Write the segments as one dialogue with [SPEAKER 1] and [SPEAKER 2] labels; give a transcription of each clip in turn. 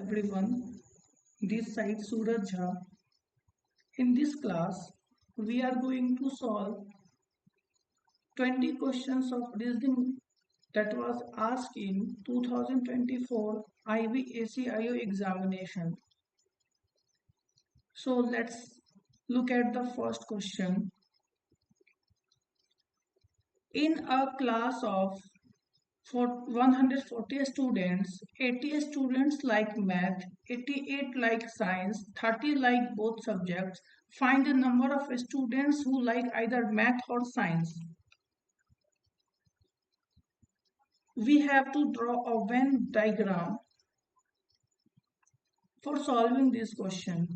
[SPEAKER 1] everyone. This side Suraj Jha. In this class, we are going to solve 20 questions of reasoning that was asked in 2024 IB ACIO examination. So let's look at the first question. In a class of 140 students, 80 students like math, 88 like science, 30 like both subjects. Find the number of students who like either math or science. We have to draw a Venn diagram for solving this question.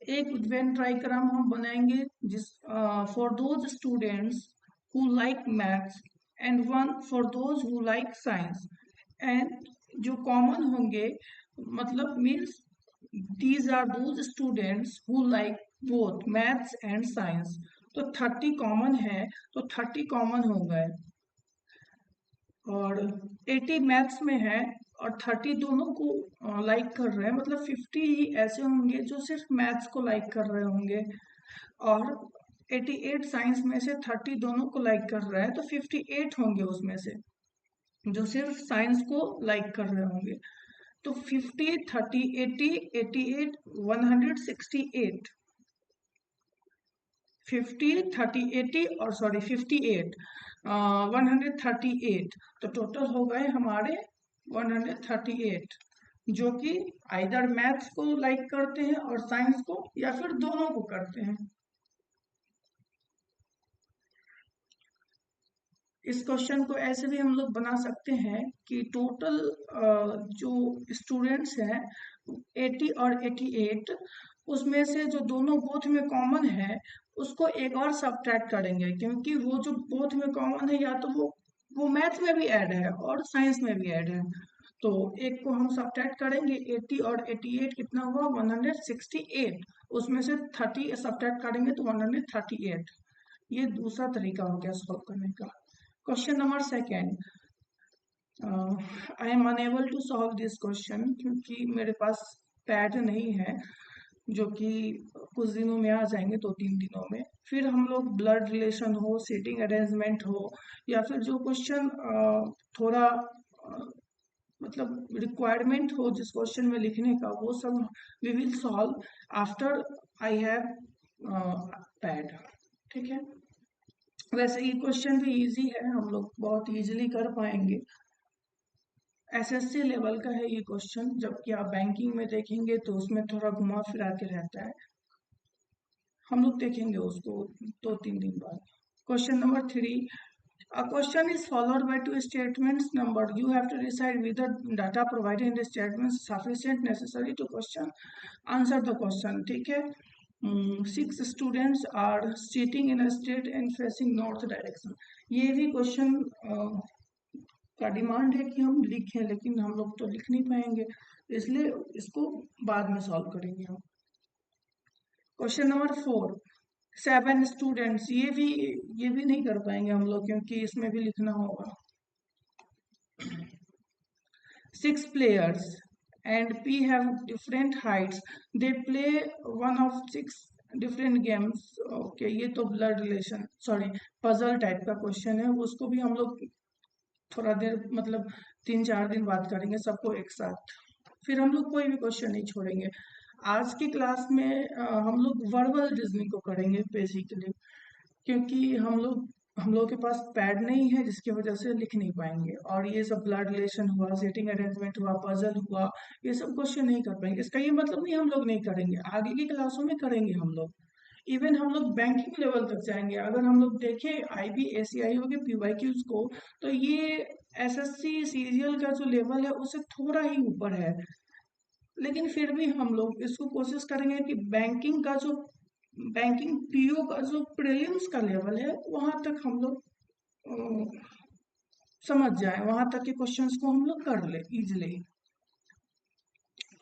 [SPEAKER 1] एक Venn diagram हम बनाएंगे जिस for those students who like maths and one for those who like science, and जो common होंगे मतलब means these are those students who like both maths and science. तो 30 common है तो 30 कॉमन हो गए और 80 मैथ्स में है और 30 दोनों को लाइक कर रहे हैं, मतलब 50 ही ऐसे होंगे जो सिर्फ मैथ्स को लाइक कर रहे होंगे और 88 साइंस में से 30 दोनों को लाइक कर रहा है तो 58 होंगे उसमें से जो सिर्फ साइंस को लाइक कर रहे होंगे. तो 50, 30, 80, 88, 168, 50, 30, 80 और 58, 138. तो टोटल हो गए हमारे 138 जो कि आइदर मैथ्स को लाइक करते हैं और साइंस को या फिर दोनों को करते हैं. इस क्वेश्चन को ऐसे भी हम लोग बना सकते हैं कि टोटल जो स्टूडेंट्स हैं 80 और 88, उसमें से जो दोनों बोथ में कॉमन है उसको एक और सब्ट्रैक्ट करेंगे क्योंकि वो जो बोथ में कॉमन है या तो वो मैथ में भी ऐड है और साइंस में भी ऐड है. तो एक को हम सब्ट्रैक्ट करेंगे 80 और 88 कितना हुआ 168, उसमें से 30 सब्ट्रैक्ट करेंगे तो 138. ये दूसरा तरीका हो गया सॉल्व करने का. Question number second. I am unable to solve this question क्योंकि मेरे पास पैड नहीं है जो कि कुछ दिनों में आ जाएंगे, 2-3 दिनों में. फिर हम लोग ब्लड रिलेशन हो, सीटिंग अरेंजमेंट हो या फिर जो क्वेश्चन थोड़ा मतलब रिक्वायरमेंट हो जिस क्वेश्चन में लिखने का, वो सब we will solve after I have pad. ठीक है. वैसे ये क्वेश्चन भी इजी है, हम लोग बहुत इजीली कर पाएंगे. एसएससी लेवल का है ये क्वेश्चन, जबकि आप बैंकिंग में देखेंगे तो उसमें थोड़ा घुमा फिरा के रहता है. हम लोग देखेंगे उसको 2-3 दिन बाद. Question number 3. A question is followed by two statements numbered. You have to decide whether data provided in the statement is sufficient, necessary to question. Answer the question. ठीक है. 6 students are sitting in a straight and facing north direction. ये भी question का demand है कि हम लिखें, लेकिन हम लोग तो लिख नहीं पाएंगे, इसलिए इसको बाद में सॉल्व करेंगे हम. Question number 4. 7 स्टूडेंट्स, ये भी नहीं कर पाएंगे हम लोग क्योंकि इसमें भी लिखना होगा. 6 players and P have different heights. They play one of 6 different games. Okay, ये तो blood relation sorry puzzle type का क्वेश्चन है, उसको भी हम लोग थोड़ा देर मतलब 3-4 दिन बाद करेंगे सबको एक साथ. फिर हम लोग कोई भी क्वेश्चन नहीं छोड़ेंगे. आज की क्लास में हम लोग वर्बल रीजनिंग को करेंगे बेसिकली, क्योंकि हम लोग के पास पैड नहीं है जिसकी वजह से लिख नहीं पाएंगे. और ये सब ब्लड रिलेशन हुआ, सेटिंग अरेंजमेंट हुआ, पजल हुआ, ये सब क्वेश्चन नहीं कर पाएंगे. इसका ये मतलब नहीं हम लोग नहीं करेंगे, आगे की क्लासों में करेंगे हम लोग. इवन हम लोग बैंकिंग लेवल तक जाएंगे. अगर हम लोग देखें IB ACIO के PYQs को, तो ये SSC सीरियल का जो लेवल है उससे थोड़ा ही ऊपर है, लेकिन फिर भी हम लोग इसको कोशिश करेंगे कि बैंकिंग PO का जो प्रीलिम्स का लेवल है वहां तक हम लोग समझ जाए, वहां तक के क्वेश्चंस को हम लोग कर ले easily.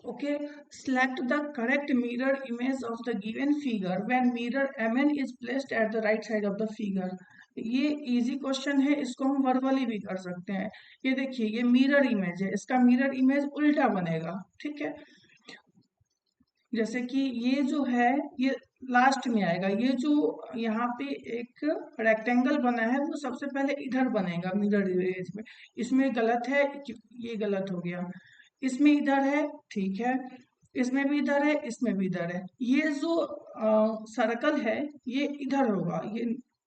[SPEAKER 1] Okay, select the correct mirror image of the given figure when mirror MN is placed at the right side of the figure. ये इजी क्वेश्चन है, इसको हम वर्बली भी कर सकते हैं। ये देखिए, ये मिरर इमेज है, इसका मिरर इमेज उल्टा बनेगा, ठीक है। जैसे कि ये जो है, ये लास्ट में आएगा, ये जो यहाँ पे एक रेक्टेंगल बना है वो सबसे पहले इधर बनेगा मिरर इमेज में। इसमें गलत है, ये गलत हो गया। इसमें इधर है, ठीक है, इसमें भी इधर है, इसमें भी इधर है। ये जो सर्कल है ये इधर होगा, ये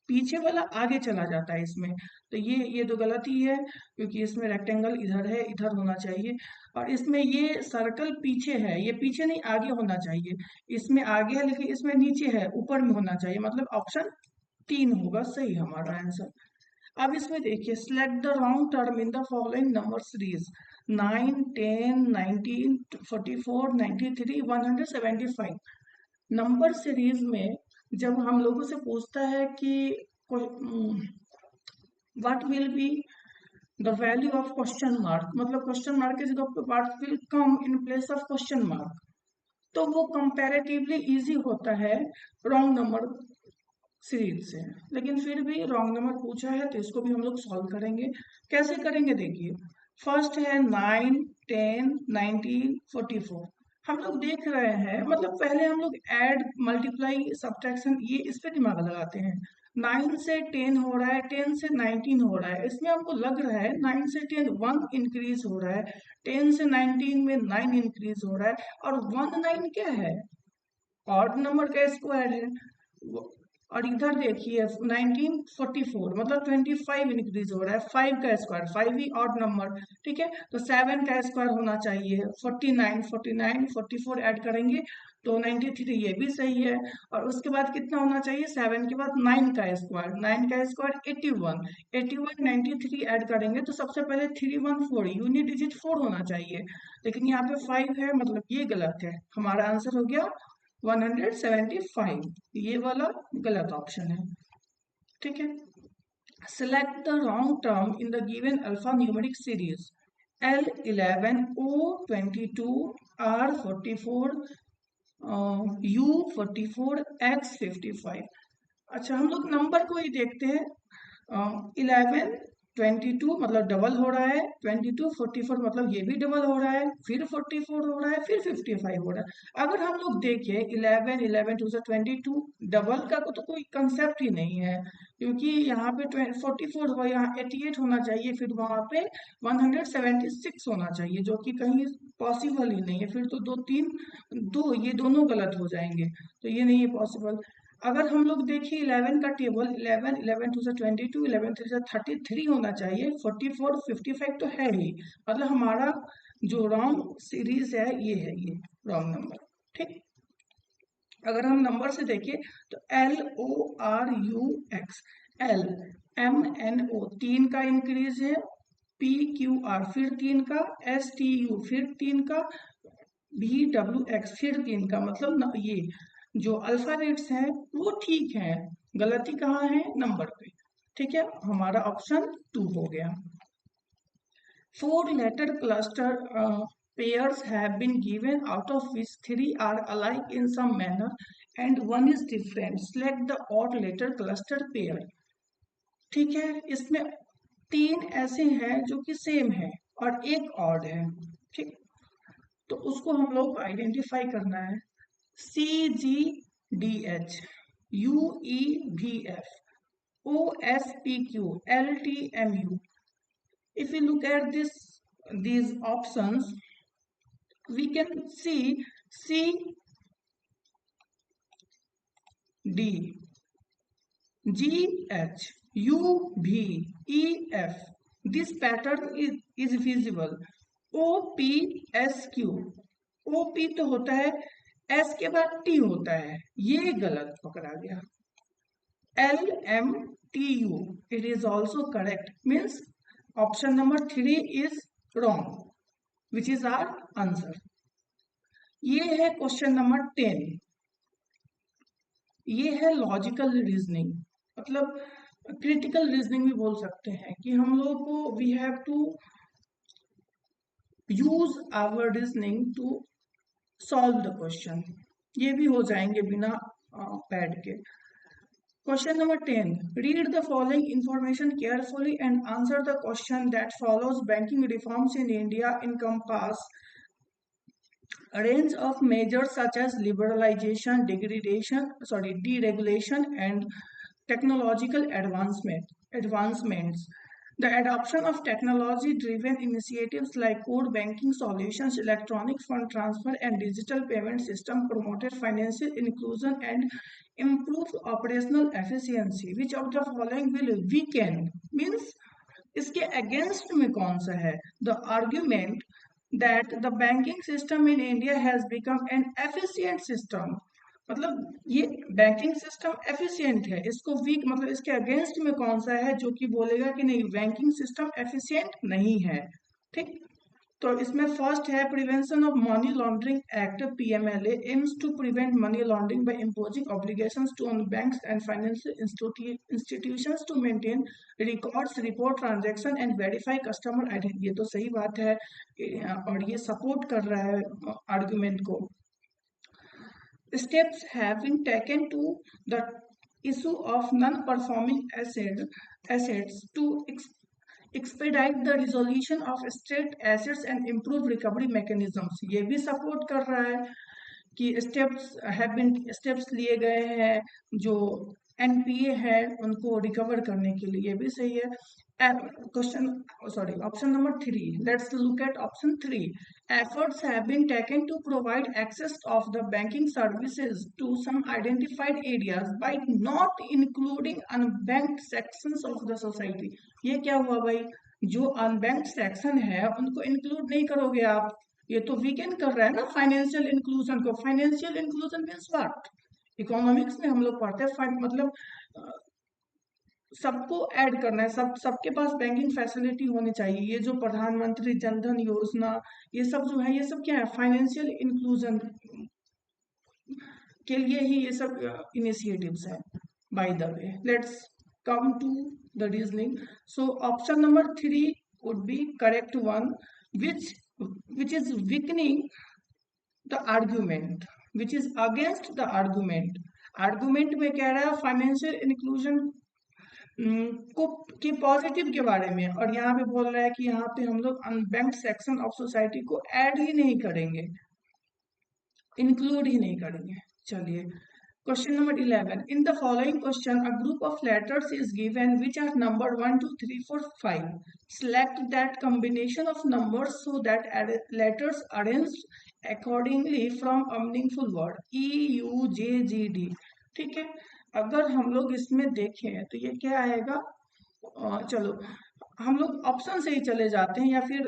[SPEAKER 1] पीछे वाला आगे चला जाता है इसमें। तो ये तो गलती है, क्योंकि इसमें रेक्टेंगल इधर है, इधर होना चाहिए। और इसमें ये सर्कल पीछे है, ये पीछे नहीं आगे होना चाहिए। इसमें आगे है लेकिन इसमें नीचे है, ऊपर में होना चाहिए, मतलब ऑप्शन 3 होगा सही हमारा आंसर। अब इसमें देखिए, select the wrong term in the following number series: 9, 10, 19, 44, 93, 175। Number series में जब हम लोगों से पूछता है कि what will be the value of question mark, मतलब क्वेश्चन मार्क की जगह पे what will come in place of question mark, तो वो कंपैरेटिवली इजी होता है रॉन्ग नंबर सीरीज से। लेकिन फिर भी रॉन्ग नंबर पूछा है तो इसको भी हम लोग सॉल्व करेंगे। कैसे करेंगे देखिए, फर्स्ट है 9, 10, 19, 44। हम लोग देख रहे हैं, मतलब पहले हम लोग ऐड, मल्टीप्लाई, सब्ट्रैक्शन, ये इस पे दिमाग लगाते हैं। 9 से 10 हो रहा है, 10 से 19 हो रहा है, इसमें हमको लग रहा है 9 से 10 1 इंक्रीज हो रहा है, 10 से 19 में 9 इंक्रीज हो रहा है। और 1 9 क्या है, ऑड नंबर का स्क्वायर है। और इधर देखिए 1944, मतलब 25 इंक्रीज हो रहा है, 5 का स्क्वायर, 5 ही ऑड नंबर, ठीक है। तो 7 का स्क्वायर होना चाहिए, 49, 49, 44 ऐड करेंगे तो 93, ये भी सही है। और उसके बाद कितना होना चाहिए, 7 के बाद 9 का स्क्वायर, 9 का स्क्वायर 81, 81, 93 ऐड करेंगे तो सबसे पहले 314, यूनिट डिजिट 4 होना चाहिए, लेकिन यहाँ पे 5 है, मतलब ये गलत है। हमारा आंसर हो गया 175, ये वाला गलत ऑप्शन है, ठीक है। Select the wrong term in the given alphanumeric series: L11, O22, R44, U44, X55। अच्छा, हम लोग नंबर को ही देखते हैं। 11, 22 मतलब डबल हो रहा है, 22, 44 मतलब ये भी डबल हो रहा है, फिर 44 हो रहा है, फिर 55 हो रहा है। अगर हम लोग देखें 11, 11 टू से 22, डबल का तो कोई कंसेप्ट ही नहीं है, क्योंकि यहाँ पे 44 हुआ, यहाँ 88 होना चाहिए, फिर वहां पे 176 होना चाहिए, जो कि कहीं पॉसिबल ही नहीं है। फिर तो दो तीन, दो ये दोनों गलत हो जाएंगे, तो ये नहीं है पॉसिबल। अगर हम लोग देखिए 11 का टेबल, 11, 11 टू से 22, 11 थ्री से 33 होना चाहिए, 44, 55 तो है ही, मतलब हमारा जो रॉन्ग सीरीज है ये है, ये रॉन्ग नंबर, ठीक। अगर हम नंबर से देखें तो LORUX, L MNO 3 का इंक्रीज है, PQR फिर 3 का, STU फिर 3 का, VWX फिर 3 का, मतलब ये जो अल्फाबेट्स हैं वो ठीक है, गलती कहाँ है, नंबर पे, ठीक है। हमारा ऑप्शन 2 हो गया। 4 letter cluster pairs have been given, out of which 3 are alike in some manner and 1 is different. Select the odd letter cluster pair। ठीक है, इसमें 3 ऐसे हैं जो कि सेम है और एक ऑड है, ठीक। तो उसको हम लोग को आइडेंटिफाई करना है। CGDH, UEVF, OSPQ, LTMU। If we look at these options, we can see C, D, G, H, U, V, E, F. This pattern is visible. O, P, S, Q. O, P तो होता है, S के बाद T होता है, ये गलत पकड़ा गया। L, M, T, U. It is also correct. Means option number 3 is wrong, which is our answer. ये है क्वेश्चन नंबर 10। ये है लॉजिकल रीजनिंग, मतलब क्रिटिकल रीजनिंग भी बोल सकते हैं, कि हम लोग को we have to use our reasoning to solve the question. ये भी हो जाएंगे बिना पैड के। Question number 10. Read the following information carefully and answer the question that follows. Banking reforms in India encompass a range of measures such as liberalization, deregulation, and technological advancements. The adoption of technology-driven initiatives like core banking solutions, electronic fund transfer, and digital payment system promoted financial inclusion and improved operational efficiency. Which of the following will weaken? Means इसके against में कौन सा है? The argument that the banking system in India has become an efficient system, मतलब ये banking system efficient है, इसको week मतलब इसके अगेंस्ट में कौन सा है जो कि बोलेगा कि नहीं बैंकिंग सिस्टम एफिशिएंट नहीं है? ठीक, तो इसमें फर्स्ट है prevention of money laundering act PMLA aims to prevent money laundering by imposing obligations to on banks and financial institutions to maintain records, report transaction and verify customer identity. ये तो सही बात है और ये सपोर्ट कर रहा है आर्गुमेंट को। Steps have been taken to the issue of non-performing assets to expedite the resolution of state assets and improve recovery mechanisms। ये भी सपोर्ट कर रहा है कि स्टेप्स लिए गए हैं जो एनपीए है उनको रिकवर करने के लिए, ये भी सही है। Option number 3. Let's look at option 3. Efforts have been taken to provide access of the banking services to some identified areas by not including unbanked sections of the society। ये क्या हुआ भाई, जो अनबैंक्ड सेक्शन है उनको include नहीं करोगे आप, ये तो वीकेंड कर रहा है ना फाइनेंशियल इंक्लूजन को। Financial inclusion means what? Economics में हम लोग पढ़ते हैं मतलब सबको ऐड करना है, सबके पास बैंकिंग फैसिलिटी होनी चाहिए। ये जो प्रधानमंत्री जनधन योजना ये सब जो है, ये सब क्या है? फाइनेंशियल इंक्लूजन के लिए ही ये सब इनिशिएटिव्स हैं। By the way, let's come to the reasoning. So option number 3 would be correct one, which is weakening the argument, which is against the argument। Argument में कह रहा है फाइनेंशियल इंक्लूजन को के पॉजिटिव के बारे में, और यहाँ पे बोल रहा है कि यहाँ पे हम लोग अनबैंक्ड सेक्शन ऑफ सोसाइटी को ऐड ही नहीं करेंगे, इंक्लूड ही नहीं करेंगे। चलिए Question number 11. In the following question, a group of letters is given which are numbered 1, 2, 3, 4, 5. Select that combination of numbers so that letters arranged accordingly from a meaningful word. E, U, J, G, D. ठीक है, अगर हम लोग इसमें देखें तो ये क्या आएगा? चलो हम लोग ऑप्शन से ही चले जाते हैं, या फिर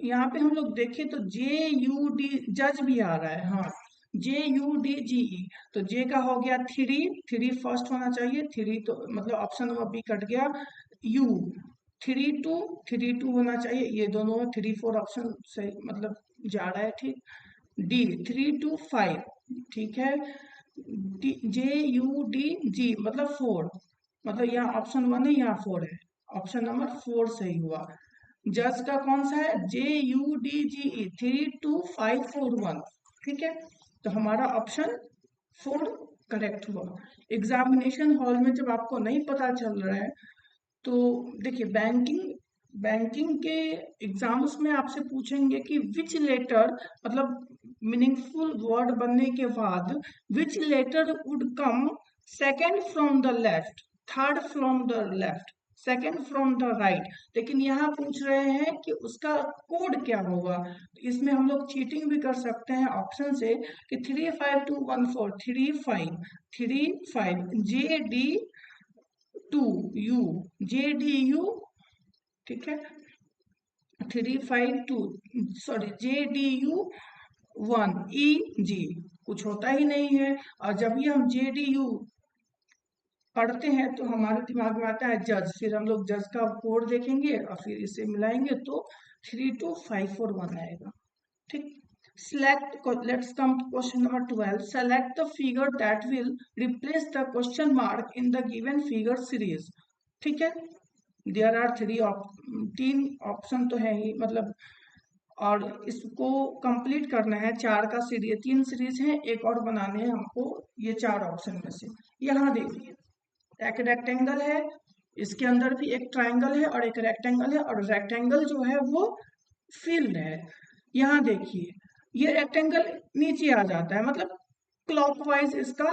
[SPEAKER 1] यहाँ पे हम लोग देखें तो J, U, D जज भी आ रहा है। हाँ, JUDGE, तो J का हो गया 3 फर्स्ट होना चाहिए, 3 तो मतलब ऑप्शन नंबर बी कट गया। U 3 2 होना चाहिए, ये दोनों 3 4 ऑप्शन से मतलब जा रहा है। ठीक, D 3 2 5 ठीक है। JUDG मतलब 4, मतलब यहाँ ऑप्शन 1 है यहाँ 4 है, ऑप्शन नंबर 4 सही हुआ। जज का कौन सा है? JUDGE 3 2 5 4 1। ठीक है, तो हमारा ऑप्शन 4 करेक्ट हुआ। एग्जामिनेशन हॉल में जब आपको नहीं पता चल रहा है तो देखिए बैंकिंग के एग्जाम्स में आपसे पूछेंगे कि विच लेटर, मतलब मीनिंगफुल वर्ड बनने के बाद which letter would come second from the left, third from the left, second from the right, लेकिन यहाँ पूछ रहे हैं कि उसका कोड क्या होगा। तो इसमें हम लोग चीटिंग भी कर सकते हैं ऑप्शन से कि 3 5 2 1 4 3 5 JD2U JDU, ठीक है 3 5 2 JDU1EG, कुछ होता ही नहीं है। और जब भी हम JDU पढ़ते हैं तो हमारे दिमाग में आता है जज, फिर हम लोग जज का कोड देखेंगे और फिर इसे मिलाएंगे तो 3 2 5 4 1 आएगा। ठीक, let's come to question number 12. Select the figure that will replace the question mark in the given figure series। ठीक है, there are 3 ऑप्शन तो है ही मतलब, और इसको कंप्लीट करना है। 4 का सीरीज 3 सीरीज है, एक और बनाने हैं हमको ये 4 ऑप्शन में से। यहाँ देखिए एक रेक्टेंगल है, इसके अंदर भी एक ट्राइंगल है और एक रेक्टेंगल है, और रेक्टेंगल जो है वो फील्ड है। यहाँ देखिए ये रेक्टेंगल नीचे आ जाता है, मतलब क्लॉकवाइज इसका,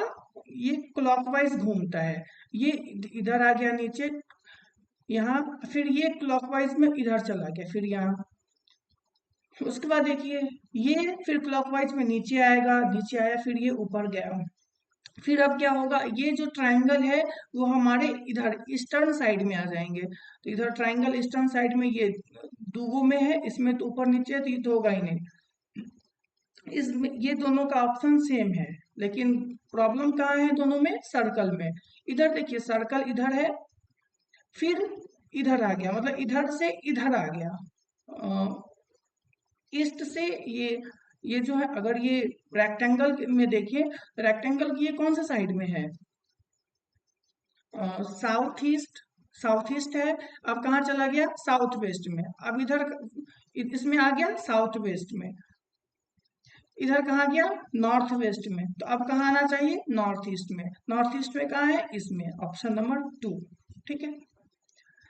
[SPEAKER 1] ये क्लॉकवाइज घूमता है, ये इधर आ गया नीचे यहाँ, फिर ये क्लॉकवाइज में इधर चला गया, फिर यहाँ, उसके बाद देखिए ये फिर क्लॉकवाइज में नीचे आएगा, नीचे आया, फिर ये ऊपर गया। फिर अब क्या होगा, ये जो ट्राइंगल है वो हमारे इधर ईस्टर्न साइड में आ जाएंगे, तो इधर ट्राइंगल ईस्टर्न साइड में, ये दूगो में है, इसमें तो ऊपर नीचे है, तो ये तो होगा ही नहीं। इसमें ये दोनों का ऑप्शन सेम है, लेकिन प्रॉब्लम कहाँ है दोनों में, सर्कल में। इधर देखिए सर्कल इधर है, फिर इधर आ गया, मतलब इधर से इधर आ गया, ईस्ट से ये जो है, अगर ये रेक्टेंगल में देखिए, रेक्टेंगल की ये कौन सा साइड में है, साउथ ईस्ट, साउथ ईस्ट है। अब कहाँ चला गया, साउथ वेस्ट में, अब इधर इसमें आ गया साउथ वेस्ट में, इधर कहाँ गया, नॉर्थ वेस्ट में, तो अब कहाँ आना चाहिए, नॉर्थ ईस्ट में। नॉर्थ ईस्ट में कहाँ है, इसमें, ऑप्शन नंबर 2, ठीक है।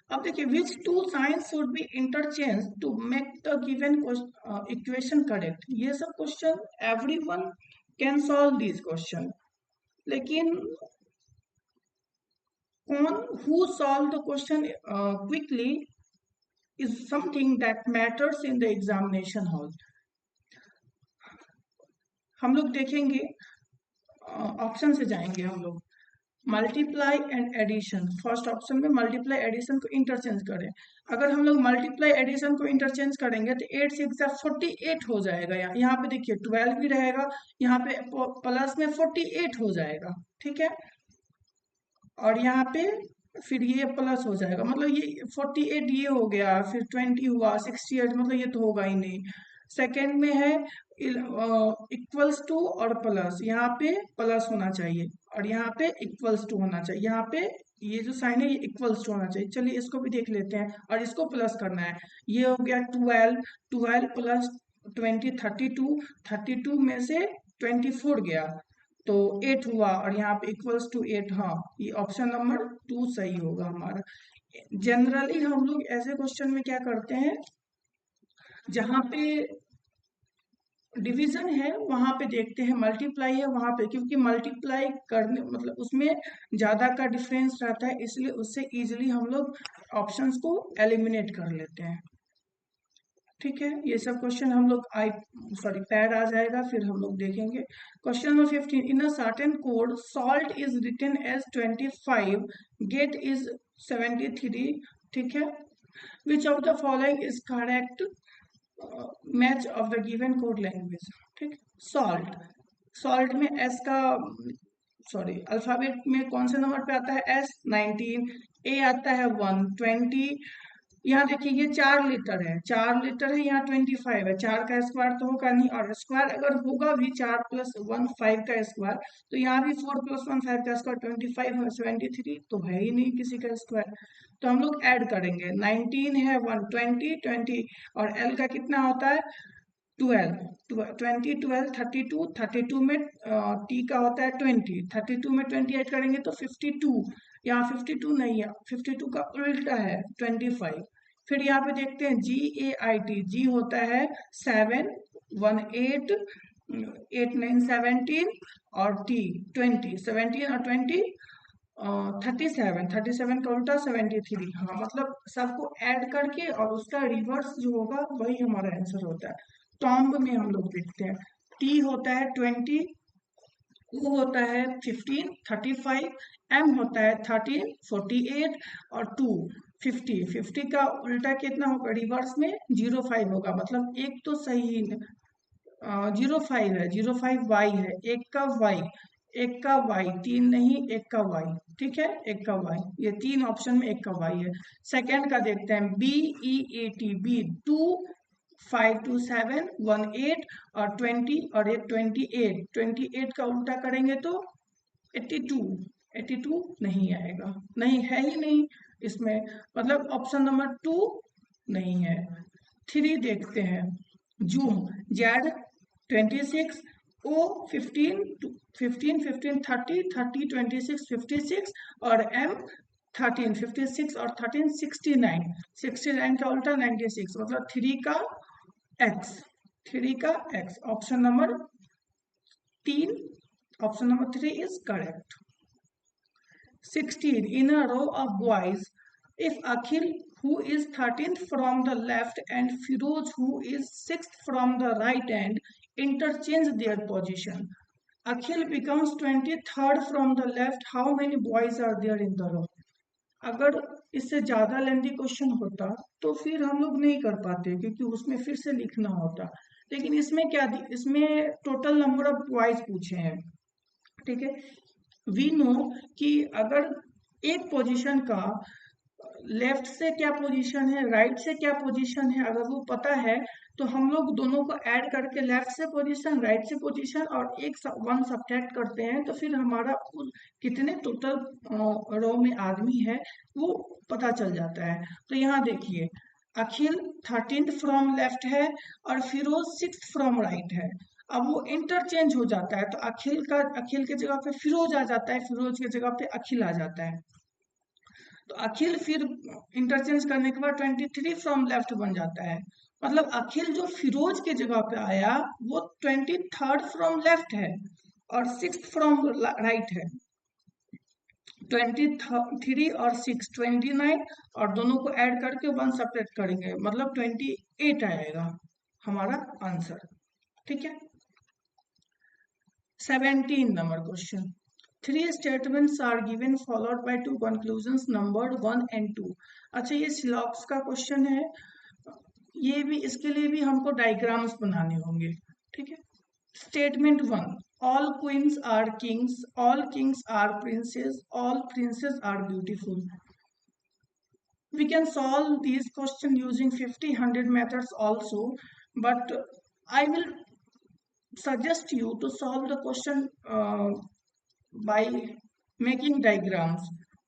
[SPEAKER 1] अब देखिए which two signs should be interchange to make the given equation correct. ये सब question everyone can solve this question, लेकिन कौन, who solve the question quickly is something that matters in the examination hall. हम लोग देखेंगे, option से जाएंगे हम लोग, multiply and addition. First option में मल्टीप्लाई एडिशन को इंटरचेंज करें, अगर हम लोग मल्टीप्लाई एडिशन को इंटरचेंज करेंगे तो 8 से 48 हो जाएगा। यहाँ पे देखिए 12 भी रहेगा, यहाँ पे प्लस में 48 हो जाएगा, ठीक है, और यहाँ पे फिर ये प्लस हो जाएगा, मतलब ये 48 ये हो गया, फिर 20 हुआ, 68, मतलब ये तो होगा ही नहीं। सेकेंड में है इक्वल्स टू और प्लस, यहाँ पे प्लस होना चाहिए और यहाँ पे इक्वल्स टू होना चाहिए, यहाँ पे ये जो साइन है ये इक्वल्स टू होना चाहिए। चलिए इसको भी देख लेते हैं, और इसको प्लस करना है। ये हो गया 12, 12 प्लस 20 32, 32 में से 24 गया तो 8 हुआ, और यहाँ पे इक्वल्स टू 8। हाँ, ये ऑप्शन नंबर 2 सही होगा हमारा। जनरली हम लोग ऐसे क्वेश्चन में क्या करते हैं, जहाँ पे डिवीजन है वहां पे देखते हैं, मल्टीप्लाई है वहां पे, क्योंकि मल्टीप्लाई करने मतलब उसमें ज्यादा का डिफरेंस रहता है, इसलिए उससे इजीली हम लोग ऑप्शंस को एलिमिनेट कर लेते हैं, ठीक है। ये सब क्वेश्चन हम लोग पैड आ जाएगा, फिर हम लोग देखेंगे। Question number 15, in a certain code salt is written as 25, get is 73, ठीक है। Which of the following is correct match of the given code language, ठीक। सॉल्ट, सॉल्ट में एस का, सॉरी अल्फाबेट में कौन से नंबर पे आता है, एस 19, ए आता है 120, यहाँ देखिए ये 4 लीटर है, 4 लीटर है, यहाँ 25 है, 4 का स्क्वायर तो होगा नहीं, और स्क्वायर अगर होगा भी 4 प्लस 1 5 का स्क्वायर, तो यहाँ भी 4 प्लस 1 5 का स्क्वायर 25 है, 73 तो है ही नहीं किसी का स्क्वायर, तो हम लोग ऐड करेंगे। 19 है 120 20, और एल का कितना होता है 12, 20 12 32, 32 में टी का होता है 20, 32 में 20 ऐड करेंगे तो 52, यहाँ 52 नहीं है, 52 का उल्टा है 25। फिर यहाँ पे देखते हैं GAIT, जी होता है 7 1 8 8 9 17, और टी 20, 17 और 20 37, 37 का उल्टा 73। हाँ, मतलब सबको ऐड करके और उसका रिवर्स जो होगा वही हमारा आंसर होता है। टॉम्ब में हम लोग देखते हैं, टी होता है 20, U होता है 15 35, M होता है 13 48, और 2 50। 50 का उल्टा कितना होगा, रिवर्स में 05 होगा, मतलब एक तो सही 05 है, 05 Y है, एक का Y, एक का Y, 3 नहीं एक का Y, ठीक है, एक का Y, ये 3 ऑप्शन में एक का Y है। सेकेंड का देखते हैं BEAT, B 2 5 2 7 1 8, और 20, और ये 28, 28 का उल्टा करेंगे तो 82, 82 नहीं आएगा, नहीं है ही नहीं इसमें, मतलब ऑप्शन नंबर 2 नहीं है। 3 देखते हैं, जूम, जेड 26, O 15, 15, 15, 30, 30, 26, 56 और M 13, 56 और 13, 69, 69 का उल्टा 96, मतलब 3 का x, 3 का x। Option number 3, option number 3 is correct. 16. In a row of boys, if Akhil, who is 13th from the left, and Firoz, who is 6th from the right hand, interchange their position, Akhil becomes 23rd from the left. How many boys are there in the row? अगर इससे ज्यादा lengthy question होता तो फिर हम लोग नहीं कर पाते, क्योंकि उसमें फिर से लिखना होता। लेकिन इसमें क्या इसमें टोटल नंबर ऑफ बॉयज पूछे हैं, ठीक है। वी नो कि अगर एक पोजीशन का लेफ्ट से क्या पोजीशन है, राइट से क्या पोजीशन है, अगर वो पता है तो हम लोग दोनों को ऐड करके लेफ्ट से पोजीशन, राइट से पोजीशन और एक वन सब्ट्रैक्ट करते हैं, तो फिर हमारा कितने टोटल रो में आदमी है वो पता चल जाता है। तो यहाँ देखिए, अखिल 13th फ्रॉम लेफ्ट है और फिरोज 6th फ्रॉम राइट है। अब वो इंटरचेंज हो जाता है, तो अखिल के जगह पे फिरोज आ जाता है, फिरोज के जगह पे अखिल आ जाता है। तो अखिल फिर इंटरचेंज करने के बाद 23 फ्रॉम लेफ्ट बन जाता है। मतलब अखिल जो फिरोज के जगह पे आया वो 23rd फ्रॉम लेफ्ट है और 6th फ्रॉम राइट है। 23 और 6 29, और दोनों को ऐड करके 1 सब्ट्रैक्ट करेंगे, मतलब 28 आएगा हमारा आंसर, ठीक है। 17 number question. 3 statements are given followed by 2 conclusions numbered 1 and 2। अच्छा, ये सिलॉक्स का क्वेश्चन है, ये भी, इसके लिए भी हमको डायग्राम्स बनाने होंगे, ठीक है। Statement 1, all queens are kings, all kings are princes, all princes are beautiful। We can solve these questions using 50, 100 methods also, but I will suggest you to solve the question by making diagrams.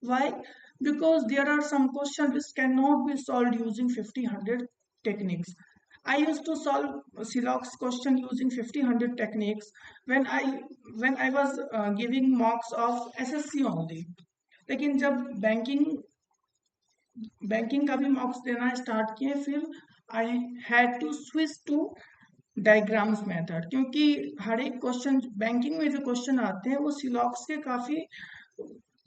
[SPEAKER 1] Why? Because there are some questions which cannot be solved using 50, 100 techniques. I used to solve Silox question using 50, 100 techniques when I was giving mocks of SSC only. लेकिन जब banking का भी मॉक्स देना start किए, फिर I had to switch to diagrams method, क्योंकि हर एक क्वेश्चन बैंकिंग में जो क्वेश्चन आते हैं वो सिलॉक्स के काफी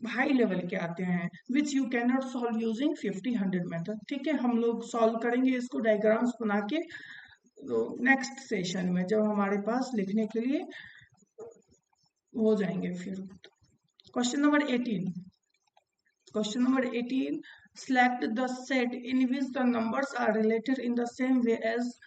[SPEAKER 1] हाई लेवल के आते हैं, which you can not solve using 50, 100 method, ठीक है। हम लोग सॉल्व करेंगे इसको डायग्राम्स बना के नेक्स्ट सेशन में, जब हमारे पास लिखने के लिए हो जाएंगे। फिर question number 18। Question number 18. Select the set in which the numbers are related in the same way as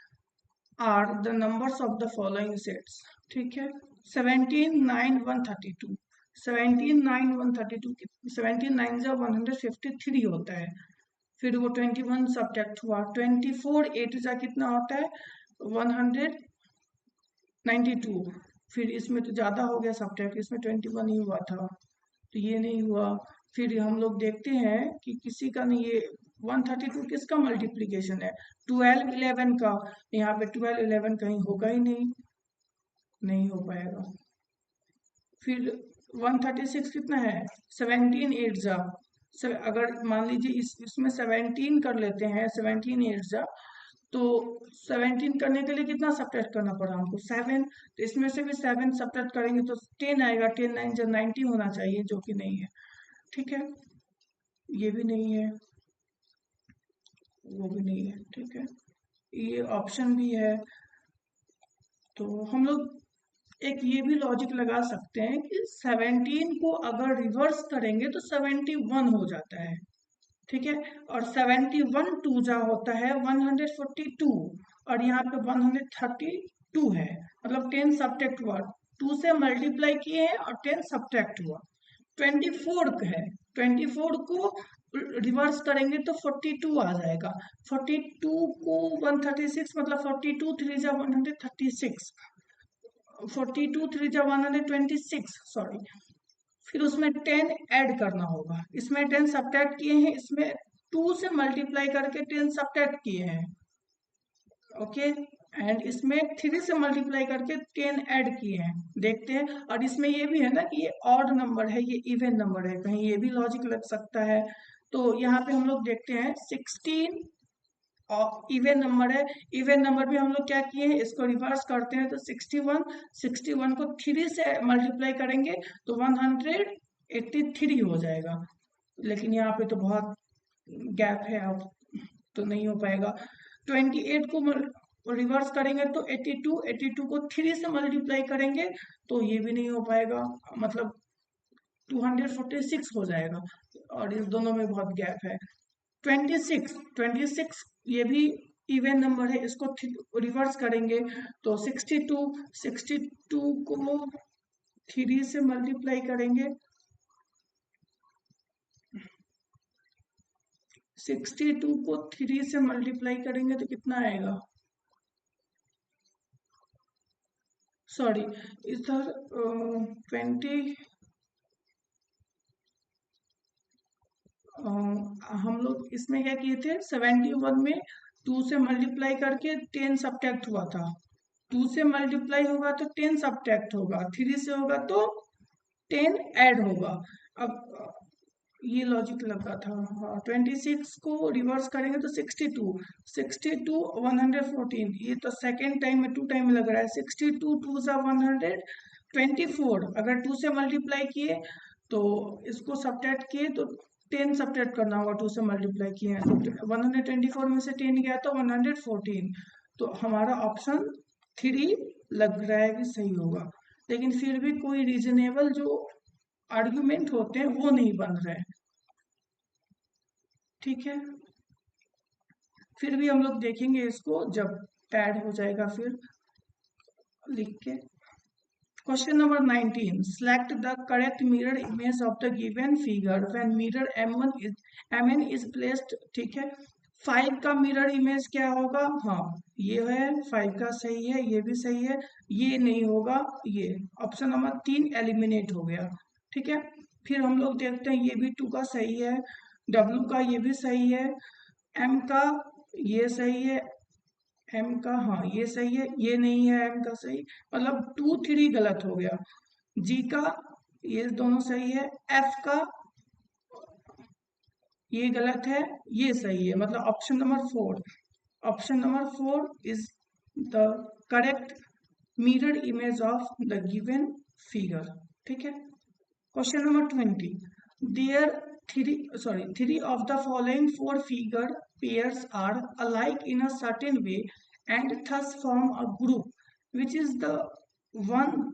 [SPEAKER 1] are the numbers of the following sets। ठीक है। 17, 9, 132। 17, 9, 132, 17 9 जा 153 होता है। फिर वो 21 सब्ट्रैक्ट हुआ, 24 8 जा कितना होता है 192। फिर इसमें तो ज्यादा हो गया सब्ट्रैक्ट, इसमें 21 ही हुआ था, तो ये नहीं हुआ। फिर हम लोग देखते हैं कि किसी का नहीं, ये 132 किसका मल्टीप्लीकेशन है 12 11 का, यहाँ पे 12 11 कहीं होगा ही नहीं हो पाएगा। फिर 136 कितना है 17 8 जा, अगर मान लीजिए इसमें 17 कर लेते हैं, 17 8 जा, तो 17 करने के लिए कितना सब्ट्रैक्ट करना पड़ा हमको 7, तो इसमें से भी 7 सब्ट्रैक्ट करेंगे तो 10 आएगा, 10 9 जा 90 होना चाहिए, जो कि नहीं है, ठीक है। ये भी नहीं है, वो भी नहीं है, ठीक है। ये ऑप्शन भी है, तो हम लोग एक ये भी लॉजिक लगा सकते हैं कि 17 को अगर रिवर्स करेंगे तो 71 हो जाता है, ठीक है। और 71 2 जा होता है 142, और यहाँ पे 132 है, मतलब 10 सब्ट्रैक्ट हुआ, 2 से मल्टीप्लाई किए हैं और 10 सब्ट्रैक्ट हुआ। 24 है, 24 को रिवर्स करेंगे तो 42 आ जाएगा। 42 को 136, मतलब 42 3 जा 136, 42 3 जा 126, सॉरी। फिर उसमें 10 ऐड करना होगा, इसमें 10 सब्ट्रैक्ट किए हैं, इसमें 2 से मल्टीप्लाई करके 10 सब्ट्रैक्ट किए हैं, ओके। एंड इसमें 3 से मल्टीप्लाई करके 10 ऐड किए हैं, देखते हैं। और इसमें ये भी है ना कि ये ऑड नंबर है, ये इवन नंबर है, कहीं ये भी लॉजिक लग सकता है। तो यहाँ पे हम लोग देखते हैं 16 और इवन नंबर है। इवन नंबर भी हम लोग क्या किए हैं, इसको रिवर्स करते हैं तो 61 को 3 से मल्टीप्लाई करेंगे तो 183 हो जाएगा। लेकिन यहाँ पे तो बहुत गैप है, अब तो नहीं हो पाएगा। 28 को रिवर्स करेंगे तो 82 को 3 से मल्टीप्लाई करेंगे तो ये भी नहीं हो पाएगा, मतलब 246 हो जाएगा। और इस दोनों में बहुत गैप है। 26 ये भी इवन नंबर है, इसको रिवर्स करेंगे तो 62 को 3 से मल्टीप्लाई करेंगे, 62 को 3 से मल्टीप्लाई करेंगे तो कितना आएगा, सॉरी इधर 20 हम लोग इसमें क्या किए थे, 71 में 2 से मल्टीप्लाई करके 10 सब्ट्रैक्ट हुआ था। 2 से मल्टीप्लाई होगा तो 10 सब्ट्रैक्ट होगा, 3 से होगा तो 10 ऐड होगा। अब ये लॉजिक लगा था। हाँ, 26 को रिवर्स करेंगे तो 62 114, ये तो सेकेंड टाइम में 2 टाइम लग रहा है। 62 2 सा 124, अगर 2 से मल्टीप्लाई किए तो इसको सब्ट्रैक्ट किए तो 10 सब्ट्रैक्ट करना होगा, 2 से मल्टीप्लाई किए हैं तो 124 में से 10 गया तो 114। तो हमारा ऑप्शन 3 लग रहा है कि सही होगा, लेकिन फिर भी कोई रीजनेबल जो आर्ग्यूमेंट होते हैं वो नहीं बन रहे हैं। ठीक है, फिर भी हम लोग देखेंगे इसको जब पैड हो जाएगा फिर लिख के। Question number 19, select the correct mirror image of the given figure when mirror mn is placed। ठीक है, 5 का मिरर इमेज क्या होगा, हाँ ये है 5 का सही है, ये भी सही है, ये नहीं होगा, ये ऑप्शन नंबर 3 एलिमिनेट हो गया। ठीक है, फिर हम लोग देखते हैं ये भी 2 का सही है, W का ये भी सही है, M का ये सही है, एम का हाँ ये सही है, ये नहीं है एम का सही, मतलब 2 3 गलत हो गया। जी का ये दोनों सही है, एफ का ये गलत है, ये सही है, मतलब option number 4 is the correct mirror image of the given figure. ठीक है, question number 20, there three of the following 4 figure pairs are alike in a certain way and thus form a group, which is the one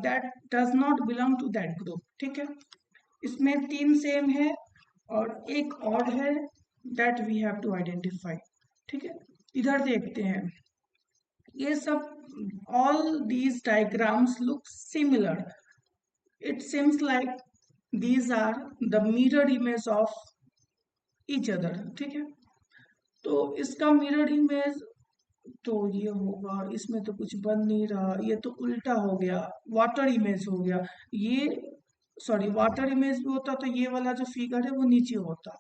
[SPEAKER 1] that does not belong to that group। ठीक है, इसमें 3 same है और एक odd है, that we have to identify. ठीक है, इधर देखते हैं, ये सब all these diagrams look similar, it seems like these are the mirror image of each other। ठीक है, तो इसका मिरर इमेज तो ये होगा, इसमें तो कुछ बन नहीं रहा, ये तो उल्टा हो गया, वाटर इमेज हो गया। ये सॉरी, वाटर इमेज भी होता तो ये वाला जो फिगर है वो नीचे होता,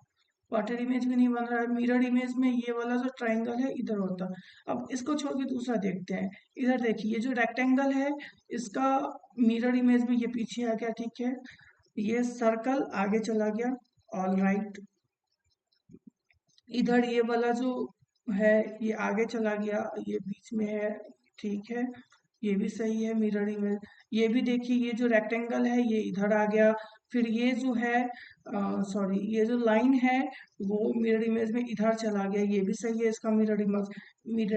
[SPEAKER 1] वाटर इमेज भी नहीं बन रहा है। मिरर इमेज में ये वाला जो ट्राइंगल है इधर होता। अब इसको छोड़ के दूसरा देखते हैं, इधर देखिए ये जो रेक्टेंगल है इसका मिरर इमेज में ये पीछे आ गया। ठीक है, ये सर्कल आगे चला गया, ऑल राइट। इधर ये वाला जो है ये आगे चला गया, ये बीच में है। ठीक है, ये भी सही है मिरर इमेज। ये भी देखिए ये जो रेक्टेंगल है ये इधर आ गया, फिर ये जो है सॉरी ये जो लाइन है वो मिरर इमेज में इधर चला गया, ये भी सही है इसका मिरर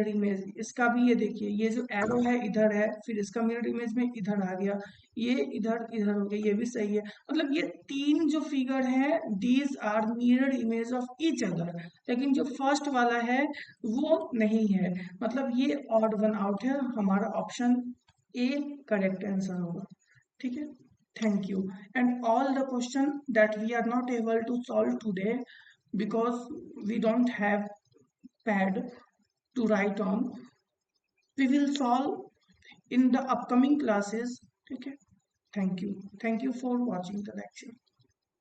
[SPEAKER 1] इमेज। इसका भी ये देखिए ये जो एरो है इधर है, फिर इसका मिरर इमेज में इधर आ गया, ये इधर इधर हो गया, ये भी सही है। मतलब ये 3 जो फिगर है these are mirror image of each other, लेकिन जो फर्स्ट वाला है वो नहीं है, मतलब ये ऑड वन आउट है, हमारा ऑप्शन ए करेक्ट आंसर होगा। ठीक है, thank you, and all the question that we are not able to solve today because we don't have pad to write on, we will solve in the upcoming classes। ठीक है, thank you for watching the lecture।